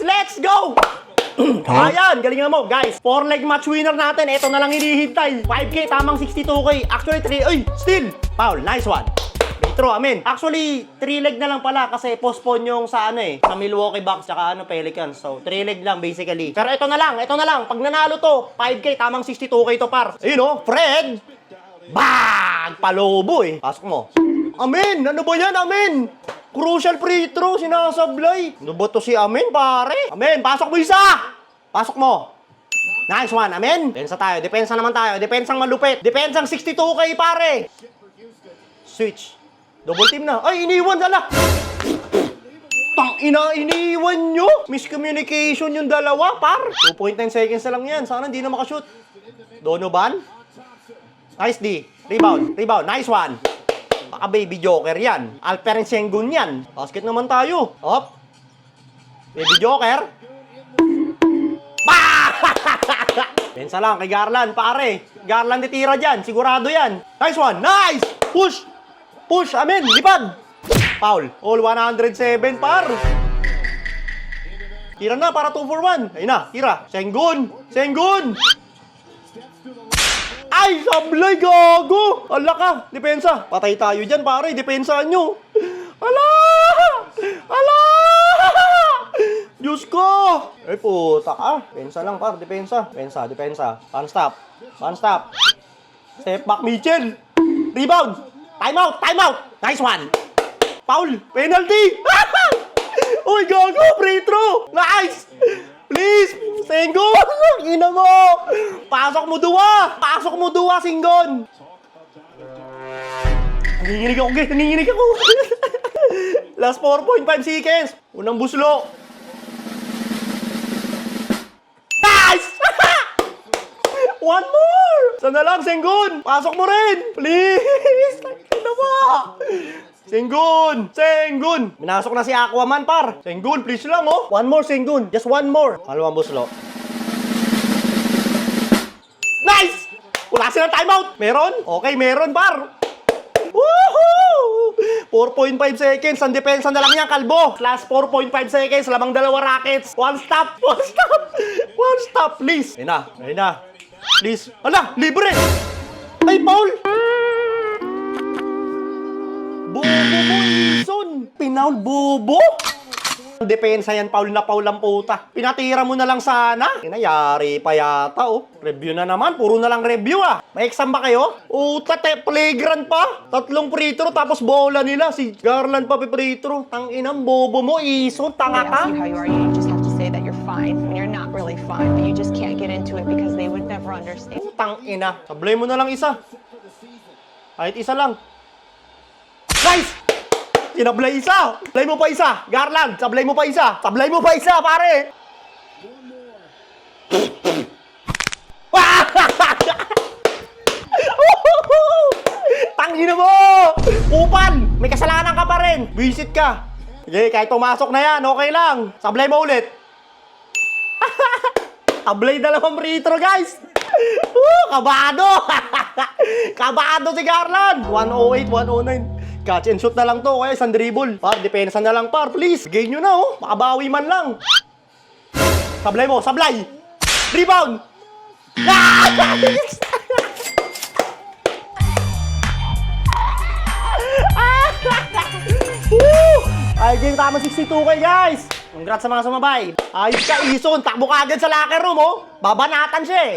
Let's go! Ayan, galingan mo. Guys, 4-leg match winner natin. Ito na lang hinihintay. 5K, tamang 62K. Actually, 3... Ay, still! Foul, nice one. Retro, amen. Actually, 3-leg na lang pala kasi postpone yung sa ano eh. Sa Milwaukee Bucks tsaka ano, Pelicans. So, 3-leg lang basically. Pero ito na lang. Pag nanalo to, 5K, tamang 62K to par. Ayun oh, Fred! Bang! Palobo eh. Pasok mo. Amen! Ano ba yan, amen? Crucial free throw, sinasablay. Ano ba to si Amen, pare? Amen, pasok mo isa! Pasok mo. Nice one, amen? Depensa tayo, depensa naman tayo. Depensang malupit. Depensang 62K, pare. Switch. Double team na. Ay, iniwan sala. Iniwan nyo. Miscommunication yung dalawa, par. 2.9 seconds na lang yan. Sana hindi na makashoot. Donovan. Nice D. Rebound. Nice one. Baka baby joker yan. Alperen Sengun yan. Basket naman tayo. Hop. Baby joker. Bah! Pensa lang kay Garland, pare. Garland titira dyan. Sigurado yan. Nice one. Nice! Push. Amen. Lipad. Foul. All 107, par. Tira na para 2 for 1. Ayun na. Tira. Sengun. Ay, sablay, gago! Ala ka, depensa. Patay tayo dyan, pare. Depensaan nyo. Ala! Diyos ko! Ay, puta ka. Depensa lang, par. Depensa. One stop. Step back, Mitchell. Rebound. Time out. Nice one. Foul. Penalty. Uy, gago. Free throw. Nice. Please, Sengun! Ina mo! Pasok mo duwa, Sengun! Nanginginig ako, guys. Last 4.5 seconds. Unang buslo. Nice! One more! Sana lang, Sengun! Pasok mo rin! Please! Ina mo! Sengun! Minasok na si Aquaman, par. Sengun, please lang, oh. One more, Sengun. Just one more. Halawang buslo. Nice! Wala silang timeout. Meron? Okay, meron, par. Woohoo! 4.5 seconds. Ang depensa na lang yan, kalbo. Last 4.5 seconds. Lamang dalawa rackets. One stop, please. Ayun na. Please. Ala, libre. Ay, Paul. Bobo mo, Ison! Pinaul, bobo! Depensa yan, Paul na Paul ang puta. Pinatira mo na lang sana. Inayari pa yata, oh. Review na naman. Puro na lang review, ah. May exam ba kayo? Uta, playground pa. 3 free throw, tapos bola nila. Si Garland pa free throw. Tanginang bobo mo, Ison. Tanga ka. They ask you how you are, you just have to say that you're fine when you're not really fine, but you just can't get into it because they would never understand. Tangina. Sablay mo na lang isa. Kahit isa lang. Nice! Sinablay isa! Sablay mo pa isa! Garland! Sablay mo pa isa, pare! Tangina mo! Upal! May kasalanan ka pa rin! Visit ka! Sige, kahit pumasok na yan, okay lang. Sablay mo ulit. Sablay dalawang free throw, guys! Kabado! Kabado si Garland! 108, 109. Catch and shoot na lang to, kaya isang dribble. Par, depensa na lang, par, please. Bigay nyo na, oh. Makabawi man lang. Sablay mo, sablay. Rebound. Ay, game tama 62K, guys. Congrats sa mga sumabay. Ayos ka, Ison. Takbo ka agad sa locker room, oh. Babanatan siya, eh.